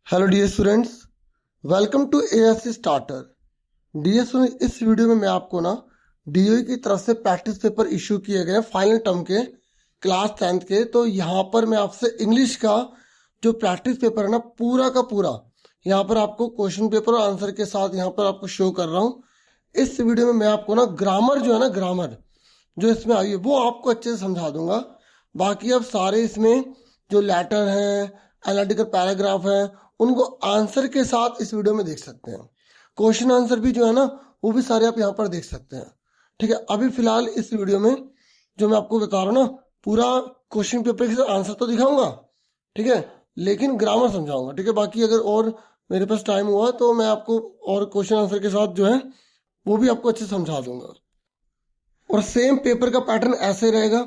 Hello dear students, welcome to ASC starter. Dear student, इस video में मैं आपको ना डीओई की तरफ से प्रैक्टिस पेपर इशू किए गए फाइनल टर्म के क्लास 10th के। तो यहाँ पर मैं आपसे इंग्लिश का जो प्रैक्टिस पेपर है ना पूरा का पूरा यहाँ पर आपको क्वेश्चन पेपर और आंसर के साथ यहाँ पर आपको शो कर रहा हूँ। इस वीडियो में मैं आपको ना ग्रामर जो है ना ग्रामर जो इसमें आई है वो आपको अच्छे से समझा दूंगा। बाकी अब सारे इसमें जो लेटर हैं, एनालिटिकल पैराग्राफ है, उनको आंसर के साथ इस वीडियो में देख सकते हैं। क्वेश्चन आंसर भी जो है ना वो भी सारे आप यहाँ पर देख सकते हैं। ठीक है, अभी फिलहाल इस वीडियो में जो मैं आपको बता रहा हूँ ना पूरा क्वेश्चन पेपर के साथ आंसर तो दिखाऊंगा, ठीक है, लेकिन ग्रामर समझाऊंगा। ठीक है, बाकी अगर और मेरे पास टाइम हुआ तो मैं आपको और क्वेश्चन आंसर के साथ जो है वो भी आपको अच्छे से समझा दूंगा। और सेम पेपर का पैटर्न ऐसे रहेगा।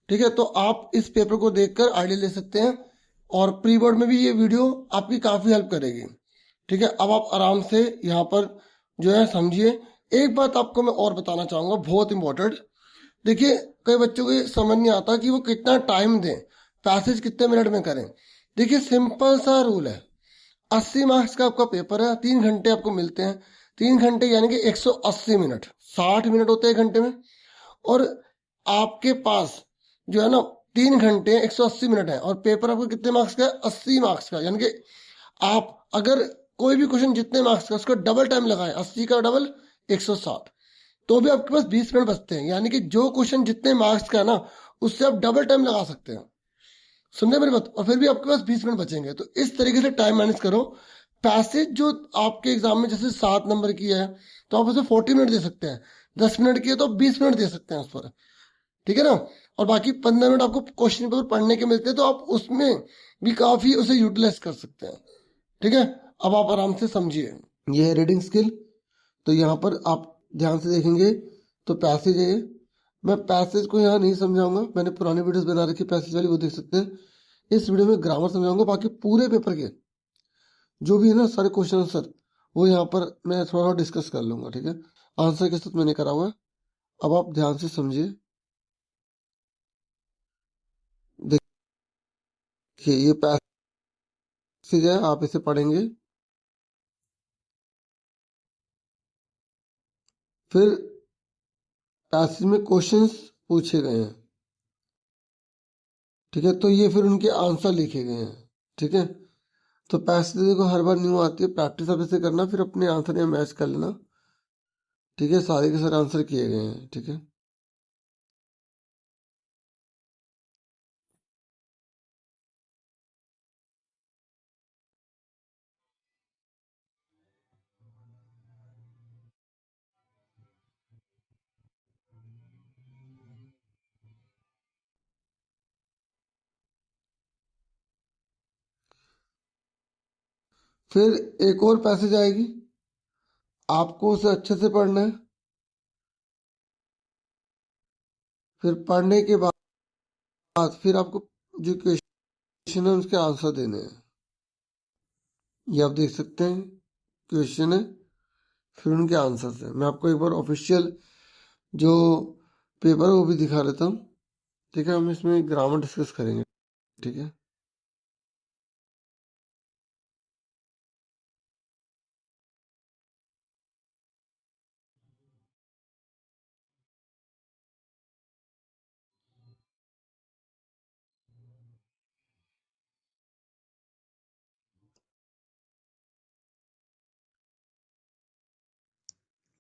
ठीक है, तो आप इस पेपर को देखकर आइडिया ले सकते हैं और प्री बोर्ड में भी ये वीडियो आपकी काफ़ी हेल्प करेगी। ठीक है, अब आप आराम से यहाँ पर जो है समझिए। एक बात आपको मैं और बताना चाहूँगा, बहुत इंपॉर्टेंट। देखिए, कई बच्चों को ये समझ नहीं आता कि वो कितना टाइम दें, पैसेज कितने मिनट में करें। देखिए, सिंपल सा रूल है। 80 मार्क्स का आपका पेपर है, 3 घंटे आपको मिलते हैं। 3 घंटे यानी कि 180 मिनट, 60 मिनट होते हैं एक घंटे में। और आपके पास जो है ना 3 घंटे 180 मिनट है और पेपर आपको कितने मार्क्स का है? 80 मार्क्स का। यानी कि आप अगर कोई भी क्वेश्चन जितने मार्क्स का उसका डबल टाइम लगाए, 80 का डबल 160, तो भी आपके पास 20 मिनट बचते हैं। यानी कि जो क्वेश्चन जितने मार्क्स का है ना उससे आप डबल टाइम लगा सकते हैं। समझे मेरी बात? और फिर भी आपके पास 20 मिनट बचेंगे। तो इस तरीके से टाइम मैनेज करो। पैसेज जो आपके एग्जाम में जैसे 7 नंबर की है तो आप उसे 40 मिनट दे सकते हैं। 10 मिनट की है तो 20 मिनट दे सकते हैं उस पर। ठीक है ना? और बाकी 15 मिनट आपको क्वेश्चन पेपर पढ़ने के मिलते हैं तो आप उसमें भी काफी उसे यूटिलाइज कर सकते हैं। ठीक है, अब आप आराम से समझिए। ये है रीडिंग स्किल। तो यहाँ पर आप ध्यान से देखेंगे तो पैसेज है। मैं पैसेज को यहाँ नहीं समझाऊंगा, मैंने पुरानी वीडियोस बना रखी पैसेज वाली, वो देख सकते हैं। इस वीडियो में ग्रामर समझाऊंगा। बाकी पूरे पेपर के जो भी है ना सारे क्वेश्चन आंसर वो यहाँ पर मैं थोड़ा डिस्कस कर लूंगा। ठीक है, आंसर के साथ मैंने करा हुआ है। अब आप ध्यान से समझिए। देखिए, ये पैसेज है, आप इसे पढ़ेंगे। फिर पैसेज में क्वेश्चंस पूछे गए हैं। ठीक है, तो ये फिर उनके आंसर लिखे गए हैं। ठीक है, तो पैसेज देखो हर बार न्यू आती है, प्रैक्टिस आप इसे करना, फिर अपने आंसर में मैच कर लेना। ठीक है, सारे के सारे आंसर किए गए हैं। ठीक है, फिर एक और पैसेज आएगी, आपको उसे अच्छे से पढ़ना है। फिर पढ़ने के बाद फिर आपको जो क्वेश्चन है उसके आंसर देने हैं। ये आप देख सकते हैं, क्वेश्चन है फिर उनके आंसर है। मैं आपको एक बार ऑफिशियल जो पेपर है वो भी दिखा देता हूँ। ठीक है, हम इसमें ग्रामर डिस्कस करेंगे। ठीक है,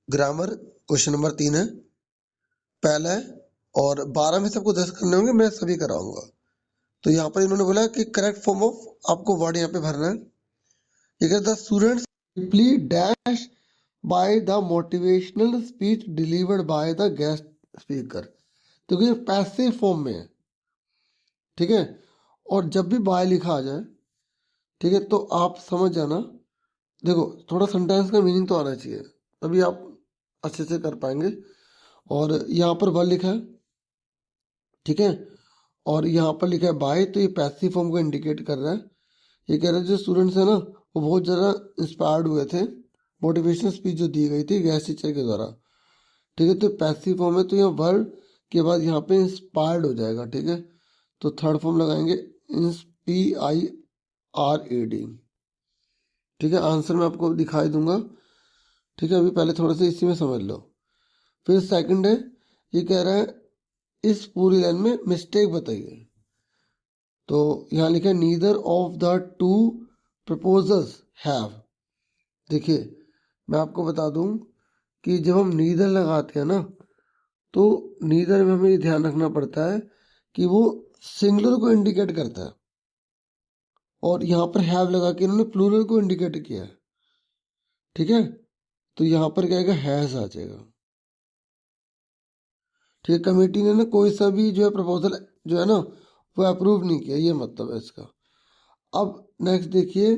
ग्रामर क्वेश्चन नंबर 3 है, पहला है। और 12 में से आपको 10 करने होंगे, मैं सभी कराऊंगा। तो यहाँ पर इन्होंने बोला कि करेक्ट फॉर्म ऑफ आपको वर्ड यहाँ पे भरना है। ठीक है, the students simply dash by the motivational speech delivered by the guest speaker. तो ये पैसिव फॉर्म में है। ठीक है, और जब भी बाय लिखा आ जाए, ठीक है, तो आप समझ जाना। देखो, थोड़ा सेंटेंस का मीनिंग तो आना चाहिए, तभी आप अच्छे से कर पाएंगे। और यहाँ पर वर्ड लिखा है। ठीक है, और यहाँ पर लिखा है बाय, तो ये पैसिव फॉर्म को इंडिकेट कर रहा है। ये कह रहा है जो स्टूडेंट्स है ना वो बहुत ज़्यादा इंस्पायर्ड हुए थे, मोटिवेशनल स्पीच जो दी गई थी गेस्ट टीचर के द्वारा। ठीक है, तो पैसिव फॉर्म है तो यहाँ वर्ड के बाद यहाँ पे इंस्पायर्ड हो जाएगा। ठीक है, तो थर्ड फॉर्म लगाएंगे INSPIRED। ठीक है, आंसर मैं आपको दिखाई दूंगा। ठीक है, अभी पहले थोड़ा सा इसी में समझ लो। फिर सेकंड है, ये कह रहा है इस पूरी लाइन में मिस्टेक बताइए। तो यहाँ लिखा है neither of the two proposals have. देखिए मैं आपको बता दूं कि जब हम नीदर लगाते हैं ना, तो नीदर में हमें ये ध्यान रखना पड़ता है कि वो सिंगुलर को इंडिकेट करता है, और यहाँ पर हैव लगा के इन्होंने प्लूरल को इंडिकेट किया है। ठीक है, तो यहाँ पर क्या आएगा, हैज आ जाएगा। ठीक है, कमेटी ने ना कोई सा भी जो है प्रपोजल जो है ना वो अप्रूव नहीं किया, ये मतलब है इसका। अब नेक्स्ट देखिए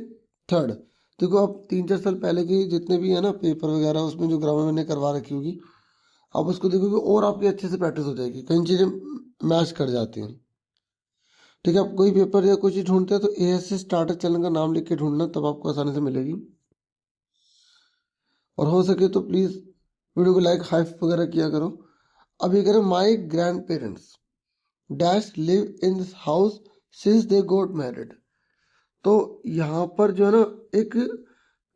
थर्ड। देखो अब 3-4 साल पहले के जितने भी है ना पेपर वगैरह, उसमें जो ग्रामर मैंने करवा रखी होगी, आप उसको देखोगे और आपकी अच्छे से प्रैक्टिस हो जाएगी, कई चीज़ें मैच कर जाती हैं। ठीक है, आप कोई पेपर या कोई चीज़ ढूंढते हैं तो एएससी स्टार्टर चैनल का नाम लिख के ढूंढना, तब आपको आसानी से मिलेगी। और हो सके तो प्लीज़ वीडियो को लाइक हाइप वगैरह किया करो। अब ये करें my grand parents dash live in this house since they got married. तो यहाँ पर जो है ना एक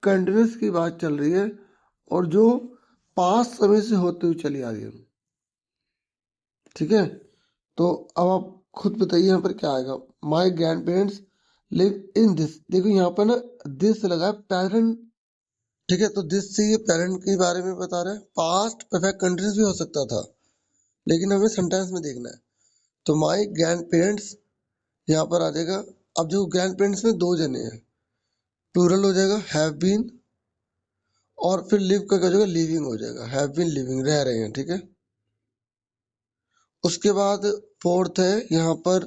कंटिन्यूस की बात चल रही है, और जो पास समय से होते हुए चली आ रही है। ठीक है, तो अब आप खुद बताइए यहाँ पर क्या आएगा। My grand parents live in this, देखो यहाँ पर ना दिस लगा है पेरेंट। ठीक है, तो दिस से ये पेरेंट के बारे में बता रहा है। पास्ट परफेक्ट कंटिन्यूस भी हो सकता था, लेकिन हमें सेंटेंस में देखना है। तो माई ग्रैंड पेरेंट्स यहाँ पर आ जाएगा। अब जो ग्रैंड पेरेंट्स में 2 जने हैं, प्लूरल हो जाएगा हैव बीन, और फिर लिव का क्या हो जाएगा, लिविंग हो जाएगा। हैव बीन लिविंग, रह रहे हैं। ठीक है, उसके बाद फोर्थ है, यहाँ पर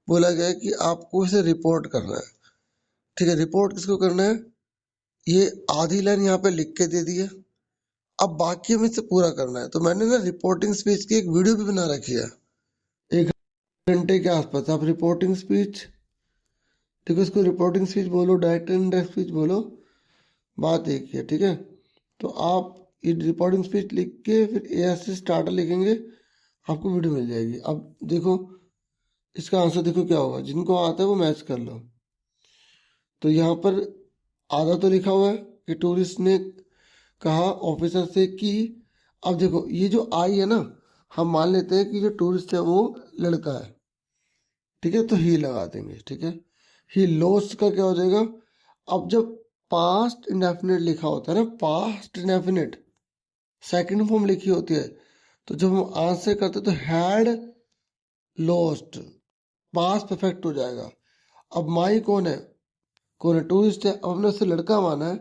बोला गया है कि आपको इसे रिपोर्ट करना है। ठीक है, रिपोर्ट किसको करना है, ये आधी लाइन यहाँ पे लिख के दे दी है, अब बाकी हमें इसे पूरा करना है। तो मैंने ना रिपोर्टिंग स्पीच की एक वीडियो भी बना रखी है 1 घंटे के आसपास। आप रिपोर्टिंग स्पीच, ठीक है, इसको रिपोर्टिंग स्पीच बोलो, डायरेक्ट इनडायरेक्ट स्पीच बोलो, बात एक ही है। ठीक है, तो आप ये रिपोर्टिंग स्पीच लिख के फिर एएससी स्टार्टर लिखेंगे, आपको वीडियो मिल जाएगी। अब देखो इसका आंसर देखो क्या होगा, जिनको आता है वो मैच कर लो। तो यहाँ पर आधा तो लिखा हुआ है कि टूरिस्ट ने कहा ऑफिसर से कि, अब देखो ये जो आई है ना, हम मान लेते हैं कि जो टूरिस्ट है वो लड़का है। ठीक है, तो ही लगा देंगे। ठीक है, ही लॉस्ट का क्या हो जाएगा, अब जब पास्ट इंडेफिनिट लिखा होता है ना, पास्ट इंडेफिनिट सेकंड फॉर्म लिखी होती है, तो जब हम आंसर करते तो हैड लॉस्ट, पास्ट परफेक्ट हो जाएगा। अब माई कौन है, टूरिस्ट है। अब हमने उससे लड़का माना है,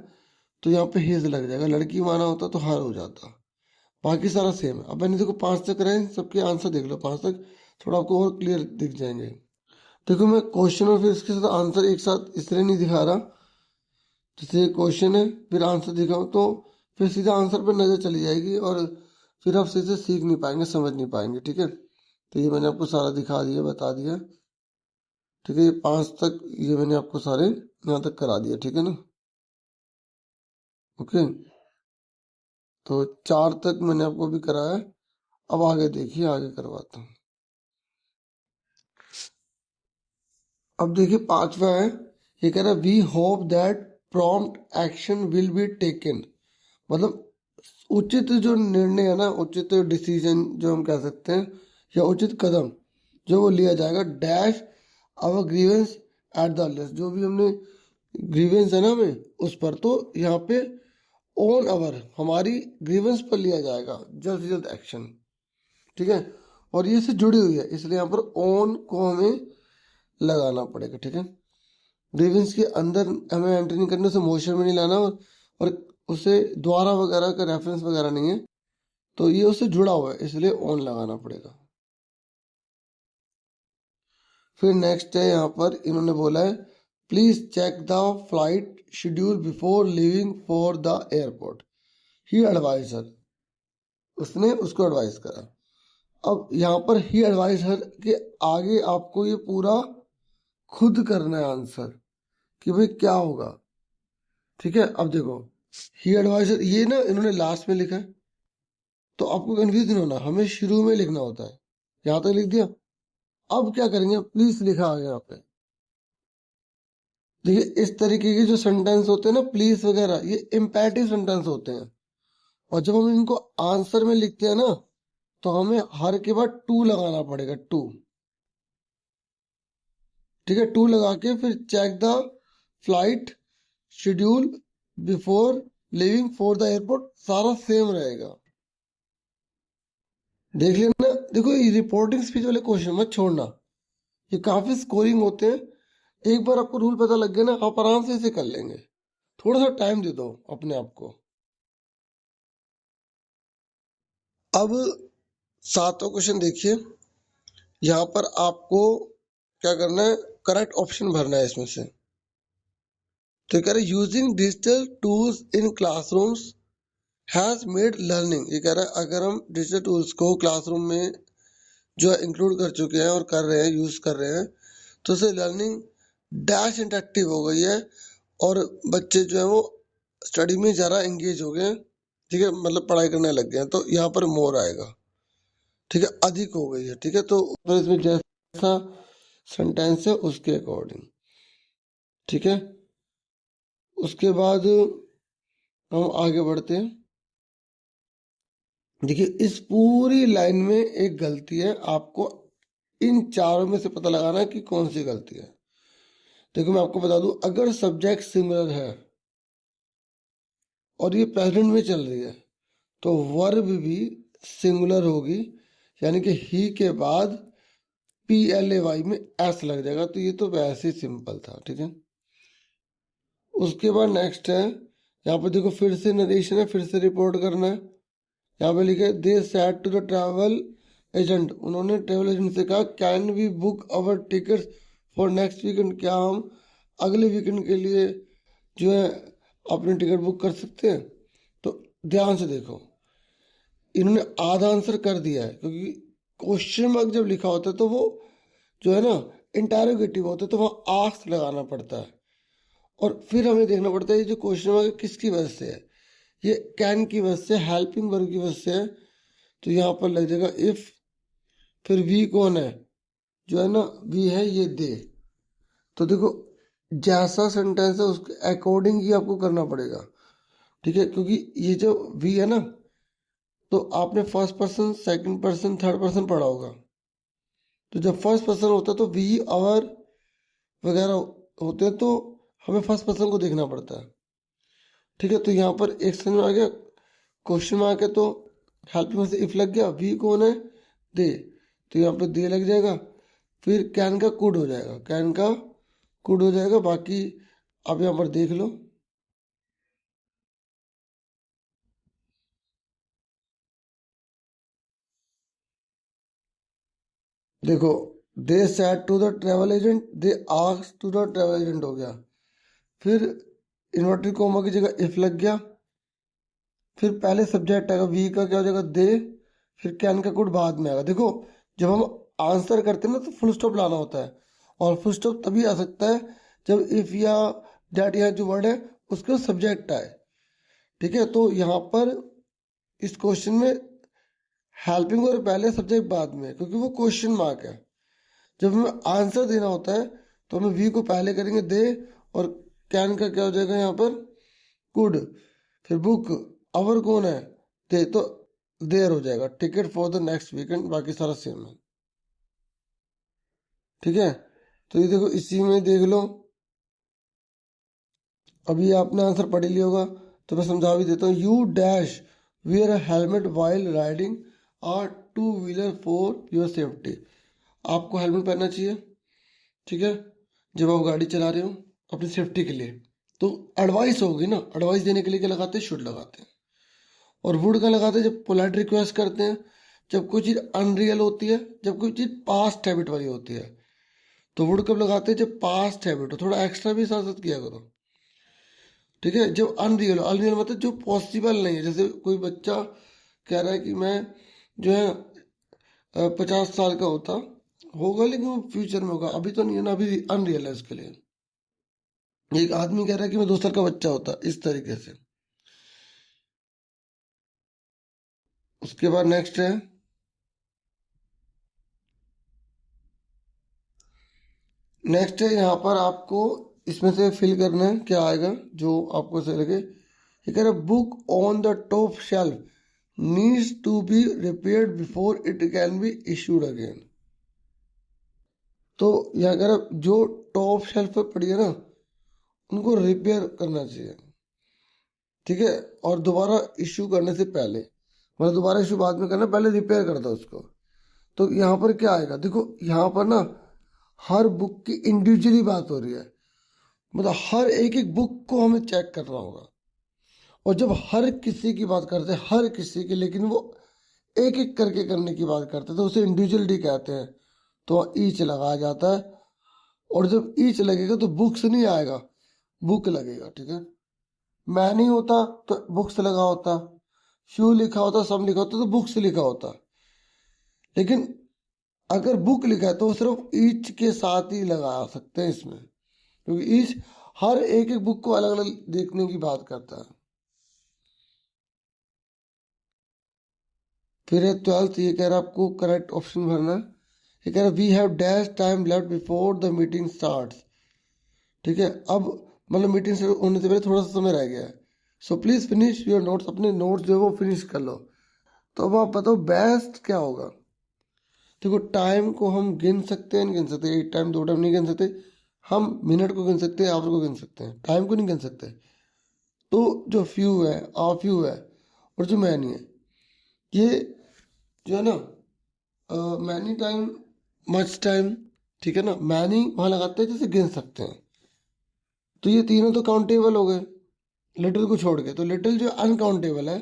तो यहाँ पे हिज लग जाएगा। लड़की माना होता तो हर हो जाता। बाकी सारा सेम है। अब मैंने देखो 5 तक रहे, सबके आंसर देख लो 5 तक, थोड़ा आपको और क्लियर दिख जाएंगे। देखो मैं क्वेश्चन और फिर इसके साथ आंसर एक साथ इसलिए नहीं दिखा रहा, जैसे क्वेश्चन है फिर आंसर दिखाऊं तो फिर सीधा आंसर पर नजर चली जाएगी, और फिर आप सीधे सीख नहीं पाएंगे, समझ नहीं पाएंगे। ठीक है, तो ये मैंने आपको सारा दिखा दिया, बता दिया। ठीक है, ये 5 तक ये मैंने आपको सारे यहाँ तक करा दिया। ठीक है ना, ओके। तो 4 तक मैंने आपको भी कराया। अब आगे देखिए, आगे करवाता हूँ। अब देखिए 5वां है, ये कह रहा है we hope that prompt action will be taken. मतलब उचित जो निर्णय है ना, उचित डिसीजन जो हम कह सकते हैं, या उचित कदम जो वो लिया जाएगा dash our grievance at the earliest. जो भी हमने ग्रीवेंस है ना हमें उस पर, तो यहाँ पे ऑन आवर, हमारी ग्रीवेंस पर लिया जाएगा जल्द से जल्द एक्शन। ठीक है, और ये से जुड़ी हुई है, इसलिए यहाँ पर ऑन को हमें लगाना पड़ेगा। ठीक है, ग्रीवेंस के अंदर हमें एंट्री नहीं करनी, उसे मोशन में नहीं लाना, और उसे द्वारा वगैरह का रेफरेंस वगैरह नहीं है, तो ये उससे जुड़ा हुआ है, इसलिए ऑन लगाना पड़ेगा। फिर नेक्स्ट है, यहाँ पर इन्होंने बोला है please check the flight schedule before leaving for the airport, he advised, उसने उसको एडवाइस करा। अब यहाँ पर ही एडवाइजर के आगे आपको ये पूरा खुद करना है आंसर कि भाई क्या होगा। ठीक है, अब देखो ही एडवाइजर ये ना इन्होंने लास्ट में लिखा है, तो आपको कंफ्यूज नहीं होना, हमें शुरू में लिखना होता है। यहाँ तक लिख दिया, अब क्या करेंगे, प्लीज लिखा आ गया यहाँ पे। देखिए इस तरीके के जो सेंटेंस होते हैं ना, प्लीज वगैरह, ये इम्पेरेटिव सेंटेंस होते हैं। और जब हम इनको आंसर में लिखते हैं ना, तो हमें हर के बाद टू लगाना पड़ेगा, टू। ठीक है, टू लगा के फिर check the flight schedule before leaving for the airport, सारा सेम रहेगा। देख लेना। देखो ये रिपोर्टिंग स्पीच वाले क्वेश्चन मत छोड़ना, ये काफी स्कोरिंग होते हैं। एक बार आपको रूल पता लग गया ना, आप आराम से इसे कर लेंगे। थोड़ा सा टाइम दे दो अपने आप को। अब सातवां क्वेश्चन देखिए। यहाँ पर आपको क्या करना है, करेक्ट ऑप्शन भरना है इसमें से। तो कह रहे using digital tools in classrooms has made learning. ये कह रहा है अगर हम डिजिटल टूल्स को क्लासरूम में जो है इंक्लूड कर चुके हैं और कर रहे हैं, यूज कर रहे हैं, तो उससे लर्निंग डैश इंटरेक्टिव हो गई है। और बच्चे जो है वो स्टडी में ज़्यादा एंगेज हो गए हैं। ठीक है, मतलब पढ़ाई करने लग गए हैं। तो यहाँ पर मोर आएगा। ठीक है, अधिक हो गई है। ठीक है, तो इसमें जैसा सेंटेंस है उसके अकॉर्डिंग। ठीक है, उसके बाद हम आगे बढ़ते हैं। देखिए इस पूरी लाइन में एक गलती है, आपको इन चारों में से पता लगाना है कि कौन सी गलती है। देखो मैं आपको बता दूं, अगर सब्जेक्ट सिमिलर है और ये प्रेजेंट में चल रही है, तो वर्ब भी सिंगुलर होगी, यानी कि ही के बाद PLAY में एस लग जाएगा। तो ये तो वैसे ही सिंपल था। ठीक है, उसके बाद नेक्स्ट है, यहाँ पर देखो फिर से नरेशन है, फिर से रिपोर्ट करना है। यहाँ पे लिखे they said to the travel agent, उन्होंने ट्रैवल एजेंट से कहा can we book our tickets for next weekend, क्या हम अगले वीकेंड के लिए जो है अपनी टिकट बुक कर सकते हैं। तो ध्यान से देखो, इन्होंने आधा आंसर कर दिया है, क्योंकि क्वेश्चन मार्क जब लिखा होता है तो वो जो है ना इंटेरोगेटिव होता है, तो वहाँ आस्क लगाना पड़ता है। और फिर हमें देखना पड़ता है ये जो क्वेश्चन मार्क किसकी वजह से है। ये कैन की वजह से, हेल्पिंग वर्ब की वजह से है। तो यहाँ पर लग जाएगा इफ। फिर वी कौन है, जो है ना वी है ये दे। तो देखो जैसा सेंटेंस है उसके अकॉर्डिंग ही आपको करना पड़ेगा। ठीक है, क्योंकि ये जो वी है ना, तो आपने first person, second person, third person पढ़ा होगा। तो जब फर्स्ट पर्सन होता है तो वी आवर वगैरह होते हैं, तो हमें फर्स्ट पर्सन को देखना पड़ता है। ठीक है, तो यहाँ पर एक समझ में आ गया, क्वेश्चन मार्क है तो हेल्पिंग में से इफ लग गया, वी कौन है, दे, तो यहाँ पे दे लग जाएगा। फिर कैन का कुड हो जाएगा, कैन का कुड हो जाएगा। बाकी आप यहाँ पर देख लो। देखो they said to the travel agent, they ask to the travel agent हो गया। फिर इन्वर्टेड कोमा की जगह इफ लग गया। फिर पहले सब्जेक्ट आएगा, वी का क्या हो जाएगा, दे। फिर कैन का कुड बाद में आएगा। देखो जब हम आंसर करते हैं ना, तो फुल स्टॉप लाना होता है। और फुल स्टॉप तभी आ सकता है जब इफ या दैट या जो वर्ड है उसके सब्जेक्ट आए। ठीक है, तो यहाँ पर इस क्वेश्चन में हेल्पिंग और पहले सब्जेक्ट बाद में, क्योंकि वो क्वेश्चन मार्क है। जब हमें आंसर देना होता है तो हमें वी को पहले करेंगे, दे, और कैन का क्या हो जाएगा यहाँ पर, कुड। फिर बुक, आवर कौन है, दे, तो देर हो जाएगा, ticket for the next weekend, बाकी सारा सेम है। ठीक है, तो ये देखो इसी में देख लो। अभी आपने आंसर पढ़ ही लिया होगा, तो मैं समझा भी देता हूँ। You dash wear a helmet while riding और two wheeler for your safety. आपको हेलमेट पहनना चाहिए। ठीक है, जब आप गाड़ी चला रहे हो अपनी सेफ्टी के लिए। तो एडवाइस होगी ना, एडवाइस देने के लिए क्या लगाते हैं, शुड लगाते हैं। और वुड का लगाते हैं जब पोलाइट रिक्वेस्ट करते हैं, जब कोई चीज़ अनरियल होती है, जब कोई चीज़ पास्ट हैबिट वाली होती है। तो वुड कब लगाते हैं, जब पास्ट हैबिट हो। थोड़ा एक्स्ट्रा भी साथ साथ किया करो। ठीक है, जब अनरियल, अनरियल मतलब जो पॉसिबल नहीं है। जैसे कोई बच्चा कह रहा है कि मैं जो है 50 साल का होता होगा, लेकिन वो फ्यूचर में होगा, अभी तो नहीं है ना, अभी अनरियल है उसके लिए। एक आदमी कह रहा है कि मैं 2 साल का बच्चा होता, इस तरीके से। उसके बाद नेक्स्ट है, नेक्स्ट है यहाँ पर आपको इसमें से फिल करना है, क्या आएगा जो आपको सही लगे। ये कह रहा है book on the top shelf needs to be repaired before it can be issued again. तो यहाँ कह रहा जो टॉप शेल्फ पे पड़ी है ना उनको रिपेयर करना चाहिए, ठीक है, और दोबारा इशू करने से पहले, मतलब दोबारा इशू बाद में करना, पहले रिपेयर कर दो उसको। तो यहाँ पर क्या आएगा, देखो यहाँ पर ना हर बुक की इंडिविजुअली बात हो रही है, मतलब हर एक एक बुक को हमें चेक करना होगा। और जब हर किसी की बात करते हैं, हर किसी की, लेकिन वो एक एक करके करने की बात करते हैं तो उसे इंडिविजुअलिटी कहते हैं। तो ईच लगाया जाता है, और जब ईच लगेगा तो बुक्स नहीं आएगा, बुक लगेगा, ठीक है। मैं नहीं होता तो बुक्स लगा होता, फ्यू लिखा होता, सम लिखा होता तो बुक्स लिखा होता। लेकिन अगर बुक लिखा है तो सिर्फ ईच के साथ ही लगा सकते हैं इसमें, क्योंकि ईच हर एक एक बुक को अलग अलग देखने की बात करता है। फिर है 12th, ये कह रहा है आपको करेक्ट ऑप्शन भरना है। ये कह रहा है we have dash time left before the meeting starts, ठीक है। अब मतलब मीटिंग से होने से पहले थोड़ा सा समय रह गया है, so please finish your notes, अपने नोट्स जो है वो फिनिश कर लो। तो अब आप बताओ बेस्ट क्या होगा। देखो टाइम को हम गिन सकते हैं, नहीं गिन सकते, एक टाइम दो टाइम नहीं गिन सकते, हम मिनट को गिन सकते हैं, आवर को गिन सकते हैं, टाइम को नहीं गिन सकते। तो जो फ्यू है, आ फ्यू है, और जो मैनी है, ये जो है ना मैनी टाइम, मच टाइम, ठीक है ना। मैनी वहां लगाते हैं जैसे गिन सकते हैं, तो ये तीनों तो काउंटेबल हो गए लिटिल को छोड़ के। तो लिटिल जो अनकाउंटेबल है,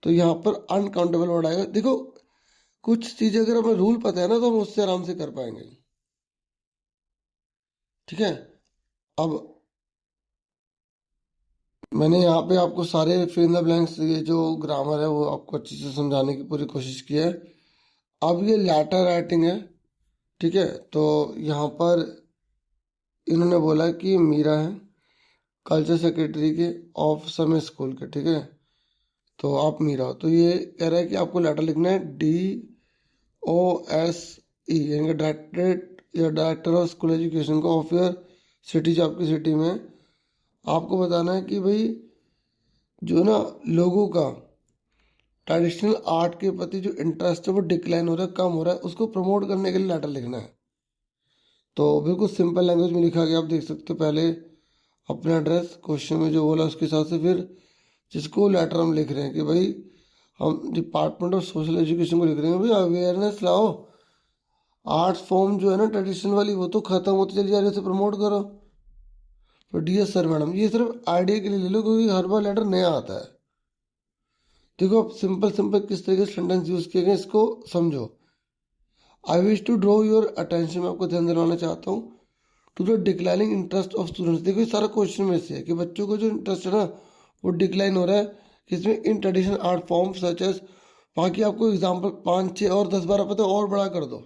तो यहाँ पर अनकाउंटेबल वर्ड आएगा। देखो कुछ चीजें अगर हमें रूल पता है ना तो हम उससे आराम से कर पाएंगे, ठीक है। अब मैंने यहाँ पे आपको सारे फिल इन द ब्लैंक्स, ये जो ग्रामर है वो आपको अच्छे से समझाने की पूरी कोशिश की है। अब ये लेटर राइटिंग है, ठीक है। तो यहाँ पर इन्होंने बोला कि मीरा है कल्चर सेक्रेटरी के ऑफ समय स्कूल के, ठीक है। तो आप मीरा हो, तो ये कह रहा है कि आपको लेटर लिखना है DOSE, यानी कि डायरेक्टरेट या डायरेक्टर ऑफ स्कूल एजुकेशन को ऑफ योर सिटी, जो आपकी सिटी में। आपको बताना है कि भाई जो ना लोगों का ट्रेडिशनल आर्ट के प्रति जो इंटरेस्ट है वो डिक्लाइन हो रहा है, कम हो रहा है, उसको प्रमोट करने के लिए लेटर लिखना है। तो बिल्कुल सिंपल लैंग्वेज में लिखा गया, आप देख सकते हो। पहले अपना एड्रेस, क्वेश्चन में जो बोला उसके हिसाब से, फिर जिसको लेटर हम लिख रहे हैं कि भाई हम डिपार्टमेंट ऑफ सोशल एजुकेशन को लिख रहे हैं, भाई अवेयरनेस लाओ, आर्ट्स फॉर्म जो है ना ट्रेडिशनल वाली वो तो खत्म होती चली जा रही है, उसे प्रमोट करो। तो डियर सर मैडम, ये सिर्फ आइडिया के लिए ले लो क्योंकि हर बार लेटर नया आता है। देखो अब सिंपल सिंपल किस तरीके से सेंटेंस यूज किए गए इसको समझो। I wish to draw your attention, मैं आपको ध्यान दिलाना चाहता हूँ, to the declining interest of students. देखो ये सारा क्वेश्चन में से है कि बच्चों को जो इंटरेस्ट है ना वो डिक्लाइन हो रहा है किसमें, in traditional art form such as. बाकी आपको एग्जाम्पल 5, 6 और 10, 12 पता और बड़ा कर दो।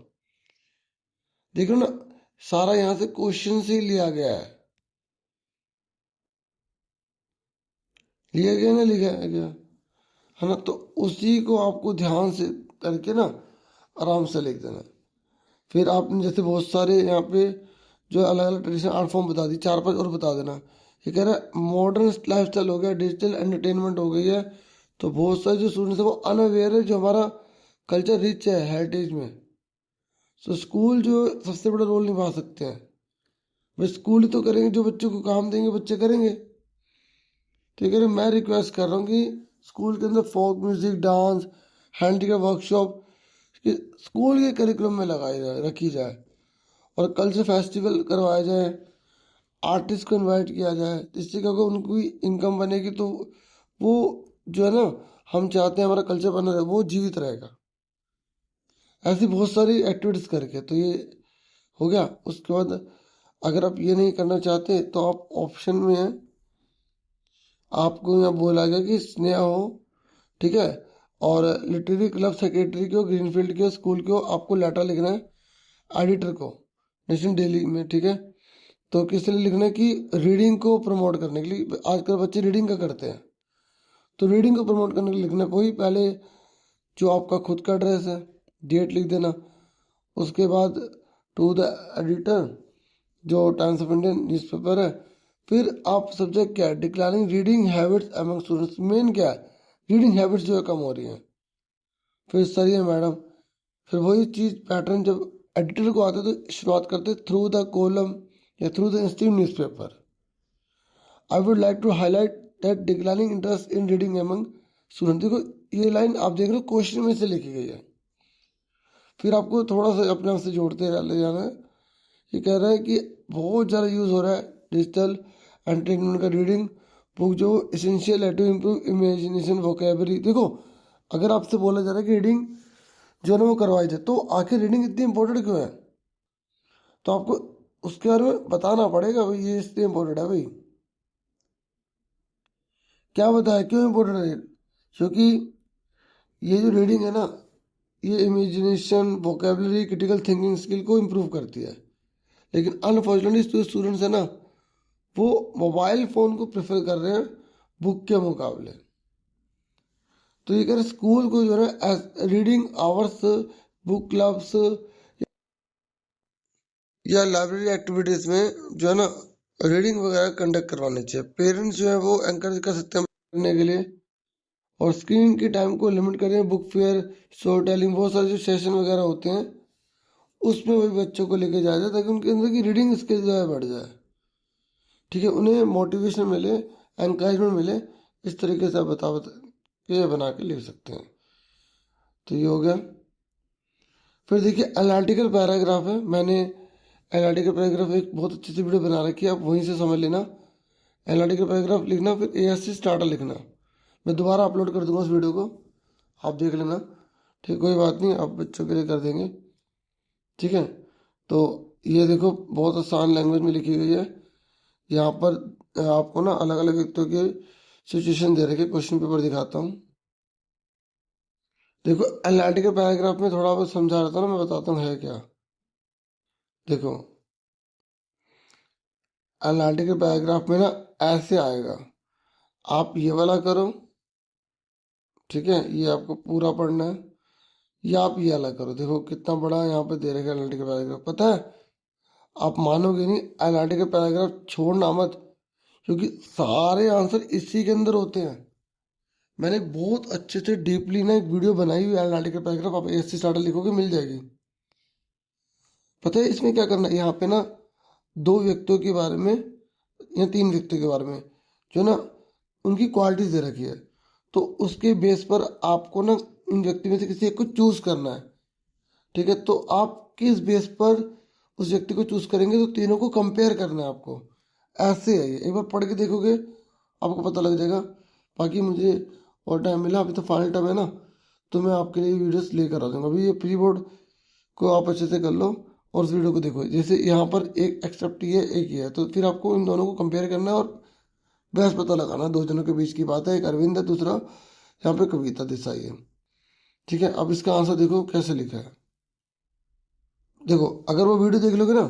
देख लो ना सारा यहाँ से क्वेश्चन से ही लिया गया है, लिखा गया है ना। तो उसी को आपको ध्यान से करके ना आराम से लिख देना। फिर आपने जैसे बहुत सारे यहाँ पे जो अलग अलग ट्रेडिशनल आर्ट फॉर्म बता दी, 4-5 और बता देना। ये कह रहा है मॉडर्न लाइफ स्टाइल हो गया, डिजिटल एंटरटेनमेंट हो गई है। तो बहुत सारे जो स्टूडेंट्स है वो अनअवेयर है जो हमारा कल्चर रिच है हेरिटेज में। तो स्कूल जो सबसे बड़ा रोल निभा सकते हैं, वे स्कूल ही तो करेंगे, जो बच्चों को काम देंगे बच्चे करेंगे। ठीक है, मैं रिक्वेस्ट कर रहा हूँ कि स्कूल के अंदर folk music, dance, handicraft workshop school के करिकुलम में लगाई जाए, रखी जाए, और कल्चर फेस्टिवल करवाया जाए, आर्टिस्ट को इनवाइट किया जाए, जिससे क्या होगा उनकी इनकम बनेगी। तो वो जो है ना हम चाहते हैं हमारा कल्चर बना रहे, वो जीवित रहेगा, ऐसी बहुत सारी एक्टिविटीज करके। तो ये हो गया। उसके बाद अगर आप ये नहीं करना चाहते तो आप ऑप्शन में है, आपको यहाँ बोला गया कि स्नेहा हो, ठीक है, और लिटरेरी क्लब सेक्रेटरी को, ग्रीनफील्ड के स्कूल को आपको लेटर लिखना है एडिटर को, नेशनल डेली में, ठीक है। तो किस लिए लिखना है कि रीडिंग को प्रमोट करने के लिए, आजकल बच्चे रीडिंग का करते हैं, तो रीडिंग को प्रमोट करने के लिए लिखना है। वही पहले जो आपका खुद का एड्रेस है, डेट लिख देना। उसके बाद टू द एडिटर जो टाइम्स ऑफ इंडियन न्यूज़पेपर है। फिर आप सब्जेक्ट क्या है, declaring reading habits among students, main क्या है, रीडिंग हैबिट्स जो है कम हो रही हैं। फिर सही है मैडम। फिर वही चीज़ पैटर्न जब एडिटर को आते तो शुरुआत करते थ्रू द कॉलम या through the institute newspaper. I would like to highlight that declining interest in reading among student. देखो ये लाइन आप देख रहे हो क्वेश्चन में से लिखी गई है। फिर आपको थोड़ा सा अपने आप से जोड़ते ले जाना है। ये कह रहा है कि बहुत ज़्यादा यूज़ हो रहा है डिजिटल एंटरटेनमेंट का रीडिंग बुक, जो इसेंशियल है टू इम्प्रूव इमेजिनेशन वोकेबरी। देखो अगर आपसे बोला जा रहा है कि रीडिंग जो है ना वो करवाई जाए, तो आखिर रीडिंग इतनी इंपॉर्टेंट क्यों है, तो आपको उसके बारे में बताना पड़ेगा भाई, ये इसलिए इंपॉर्टेंट है भाई। क्या बताया क्यों इम्पोर्टेंट है, क्योंकि ये जो रीडिंग है ना, ये imagination vocabulary critical thinking skill को इम्प्रूव करती है। लेकिन अनफॉर्चुनेटली जो स्टूडेंट्स है ना, वो मोबाइल फ़ोन को प्रेफर कर रहे हैं बुक के मुकाबले। तो ये कह रहे स्कूल को जो है रीडिंग आवर्स, बुक क्लब्स या लाइब्रेरी एक्टिविटीज में जो है ना रीडिंग वगैरह कंडक्ट करवाने चाहिए। पेरेंट्स जो है वो एंकरेज कर सकते हैं करने के लिए। और स्क्रीन के टाइम को लिमिट करें, बुक फेयर, स्टोरी टेलिंग, बहुत सारे जो सेशन वगैरह होते हैं उसमें वही बच्चों को लेके जाया जाए, ताकि उनके अंदर की रीडिंग स्किल जो है बढ़ जाए। ठीक है, उन्हें मोटिवेशन मिले, एनकरेजमेंट मिले। इस तरीके से आप बता के बना के लिख सकते हैं। तो ये हो गया। फिर देखिए एनालिटिकल पैराग्राफ है, मैंने एनालिटिकल पैराग्राफ एक बहुत अच्छी सी वीडियो बना रखी है, आप वहीं से समझ लेना। एनालिटिकल पैराग्राफ लिखना, फिर एएससी स्टार्टर लिखना। मैं दोबारा अपलोड कर दूंगा उस वीडियो को, आप देख लेना। ठीक, कोई बात नहीं, आप बच्चों के लिए कर देंगे। ठीक है, तो ये देखो बहुत आसान लैंग्वेज में लिखी गई है। यहाँ पर आपको ना अलग अलग व्यक्तियों के सिचुएशन दे रखे, क्वेश्चन पेपर दिखाता हूँ। देखो एनालिटिकल पैराग्राफ में थोड़ा बहुत समझा रहा था ना, मैं बताता हूँ है क्या। देखो एनालिटिकल पैराग्राफ में ना ऐसे आएगा, आप ये वाला करो, ठीक है, ये आपको पूरा पढ़ना है, या आप ये वाला करो। देखो कितना बड़ा यहाँ पे दे रखा है एनालिटिकल पैराग्राफ, पता है आप मानोगे नहीं, एनालिटिकल पैराग्राफ छोड़ना मत, क्योंकि सारे आंसर इसी के अंदर होते हैं। मैंने बहुत अच्छे से डीपली ना एक वीडियो बनाई हुई है एनालिटिकल पैराग्राफ, आप एससी स्टार्टर लिखोगे मिल जाएगी। पता है इसमें क्या करना है, यहाँ पे ना दो व्यक्तियों के बारे में या तीन व्यक्तियों के बारे में जो ना उनकी क्वालिटीज दे रखी है, तो उसके बेस पर आपको ना इन व्यक्ति में से किसी एक को चूज करना है। ठीक है, तो आप किस बेस पर उस व्यक्ति को चूज करेंगे, तो तीनों को कंपेयर करना है आपको। ऐसे है ये, एक बार पढ़ के देखोगे आपको पता लग जाएगा। बाकी मुझे और टाइम मिला, अभी तो फाइनल टाइम है ना, तो मैं आपके लिए वीडियोस लेकर आ जाऊंगा। अभी ये प्री बोर्ड को आप अच्छे से कर लो और उस वीडियो को देखो। जैसे यहाँ पर एक एक्सेप्ट ये एक ये है, तो फिर आपको इन दोनों को कंपेयर करना है और बहस पता लगाना है। दो जनों के बीच की बात है, एक अरविंद है, दूसरा यहाँ पे कविता देसाई है। ठीक है, अब इसका आंसर देखो कैसे लिखा है। देखो अगर वो वीडियो देख लोगे ना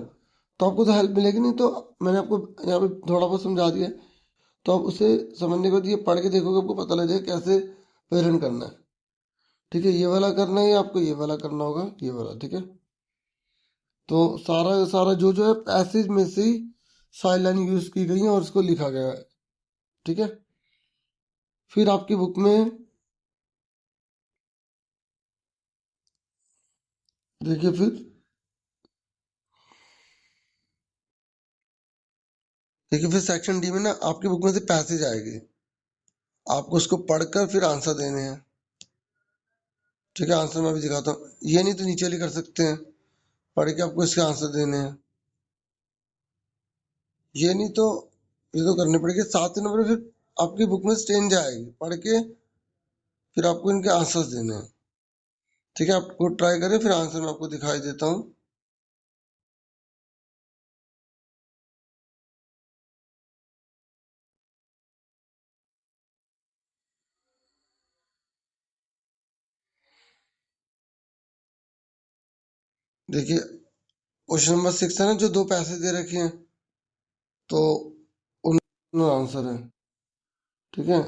तो आपको तो हेल्प मिलेगी, नहीं तो मैंने आपको यहाँ पे थोड़ा बहुत समझा दिया है, तो आप उसे समझने के बाद ये पढ़ के देखोगे, आपको पता लग जाएगा कैसे प्रेजेंट करना है। ठीक है, ये वाला करना है या आपको ये वाला करना होगा, ये वाला। ठीक है, तो सारा सारा जो जो है पैसेज में से ही सारी लाइन यूज की गई है और उसको लिखा गया है। ठीक है, फिर आपकी बुक में देखिए, फिर सेक्शन डी में ना आपकी बुक में से पैसेज आएगी, आपको उसको पढ़कर फिर आंसर देने हैं। ठीक है, आंसर मैं भी दिखाता हूँ, ये नहीं तो नीचे वाली कर सकते हैं, पढ़ के आपको इसके आंसर देने हैं। ये नहीं तो ये तो करनी पड़ेगी। 7 नंबर फिर आपकी बुक में स्टेंज आएगी, पढ़ के फिर आपको इनके आंसर्स देने हैं। ठीक है, आपको ट्राई करें, फिर आंसर मैं आपको दिखाई देता हूँ। देखिए क्वेश्चन नंबर 6 है ना, जो दो पैसे दे रखे हैं, तो उनका आंसर है। ठीक है,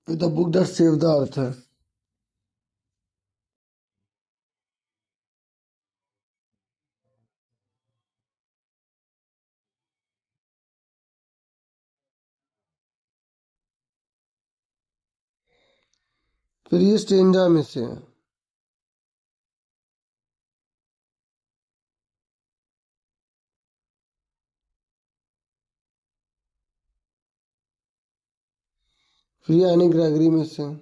the book that save the earth है। फिर ये स्ट्रेंजर में से है। फिर ये एनी ग्रेगरी में से है।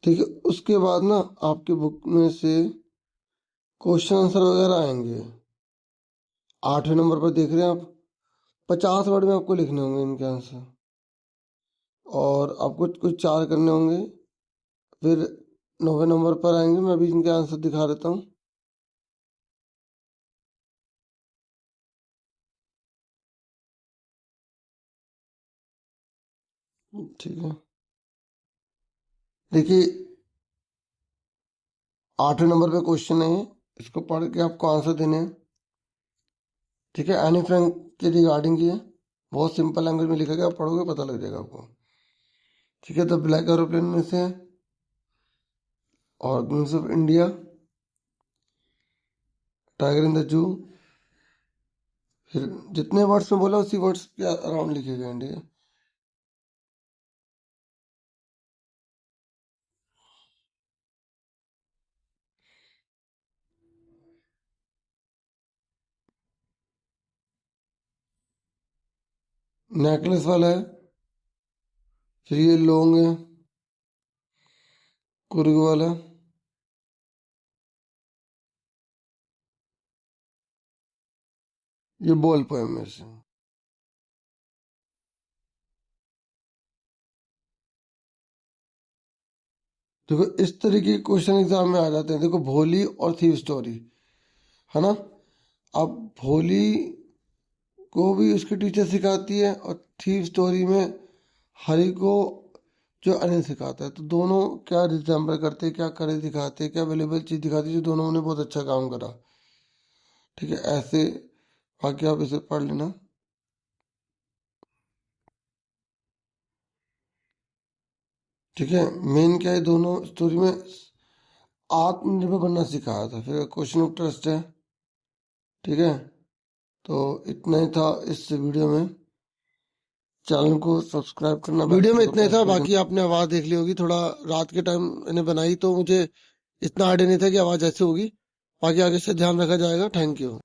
ठीक है, उसके बाद ना आपके बुक में से क्वेश्चन आंसर वगैरह आएंगे। 8वें नंबर पर देख रहे हैं आप, 50 वर्ड में आपको लिखने होंगे इनके आंसर, और आपको कुछ 4 करने होंगे। फिर 9वें नंबर पर आएंगे, मैं अभी इनके आंसर दिखा देता हूँ। ठीक है, देखिए 8वें नंबर पे क्वेश्चन है, इसको पढ़ के आपको आंसर देने हैं। ठीक है, एनी फ्रैंक के रिगार्डिंग ये बहुत सिंपल लैंग्वेज में लिखा गया, आप पढ़ोगे पता लग जाएगा आपको। ठीक है, द ब्लैक एरोप्लेन में से है, organs of India, tiger in the zoo. फिर जितने वर्ड्स में बोला उसी वर्ड्स के अराउंड लिखे गए हैं। ठीक है, नेकलेस वाला है, फिर ये लॉन्ग है, कुर्ग वाला, ये बॉल पोएम में से। देखो इस तरीके के क्वेश्चन एग्जाम में आ जाते हैं। देखो भोली और थीव स्टोरी है ना, अब भोली को भी उसकी टीचर सिखाती है और थीव स्टोरी में हरी को जो अनिल सिखाता है, तो दोनों क्या रिजेंबल करते हैं, क्या करे दिखाते हैं, क्या वैल्यूबल चीज दिखाती है, जो दोनों ने बहुत अच्छा काम करा। ठीक है, ऐसे बाकी आप इसे पढ़ लेना। ठीक है, मेन क्या है, दोनों स्टोरी में आत्मनिर्भर बनना सिखाया था। फिर क्वेश्चन ऑफ ट्रस्ट है। ठीक है, तो इतना ही था इस वीडियो में। चैनल को सब्सक्राइब करना, वीडियो में इतना ही था। बाकी आपने आवाज़ देख ली होगी, थोड़ा रात के टाइम मैंने बनाई तो मुझे इतना आइडिया नहीं था कि आवाज़ ऐसे होगी। बाकी आगे से ध्यान रखा जाएगा। Thank you.